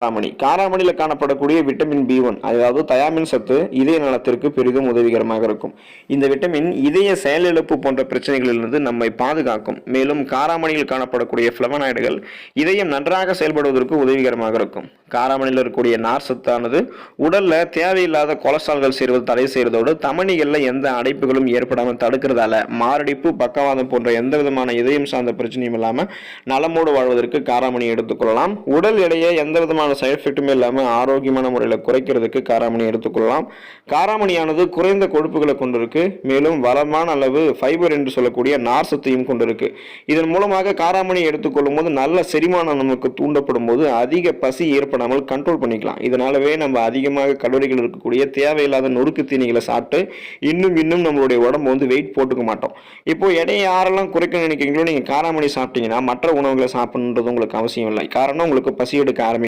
காராமணியில் காணப்படக்கூடிய vitamin B1 அதாவது thiamine சத்து இதய நலத்திற்கு பெரிதும் உதவிகரமாக இருக்கும். இந்த விட்டமின் இதய செயலிழப்பு போன்ற பிரச்சனைகளிலிருந்து நம்மை பாதுகாக்கும். மேலும் காராமணியில் காணப்படக்கூடிய பிளவனாய்டுகள் இதயம் நன்றாக செயல்படுவதற்கு உதவிகரமாக இருக்கும். காராமணியில் இருக்கக்கூடிய நார் சத்தானது உடல்ல தேவையில்லாத கொலஸ்ட்ரால்கள் சேர்வது தடை செய்வதோடு தமனிகளில் எந்த அடைப்புகளும் ஏற்படாமல் தடுக்கிறதால மாரடைப்பு, பக்கவாதம் போன்ற எந்த விதமான இதயம் சார்ந்த பிரச்சனையும் இல்லாமல் நலமோடு வாழ்வதற்கு காராமணி எடுத்துக்கொள்ளலாம். உடல் எடையை எந்த விதமான சைடு எஃபெக்ட்டுமே இல்லாமல் ஆரோக்கியமான முறையில் குறைக்கிறதுக்கு காராமணி எடுத்துக்கொள்ளலாம். காராமணியானது குறைந்த கொழுப்புகளை கொண்டிருக்கு. மேலும் வளமான அளவு ஃபைபர் என்று சொல்லக்கூடிய நார் சத்தையும் கொண்டிருக்கு. இதன் மூலமாக காராமணி எடுத்துக்கொள்ளும் போது நல்ல செரிமானம் நமக்கு தூண்டப்படும் போது அதிக பசி ஏற்படாமல் கண்ட்ரோல் பண்ணிக்கலாம். இதனாலவே நம்ம அதிகமாக கலோரிகள் இருக்கக்கூடிய தேவையில்லாத நொறுக்கு தீனிகளை சாப்பிட்டு இன்னும் நம்மளுடைய உடம்பு வந்து வெயிட் போட்டுக்க மாட்டோம். இப்போ எடையை யாரெல்லாம் குறைக்க நினைக்கிறீங்களோ நீங்கள் காராமணி சாப்பிட்டீங்கன்னா மற்ற உணவுகளை சாப்பிடணுன்றது உங்களுக்கு அவசியம் இல்லை. காரணம் உங்களுக்கு பசி எடுக்க ஆரம்பிக்கும்.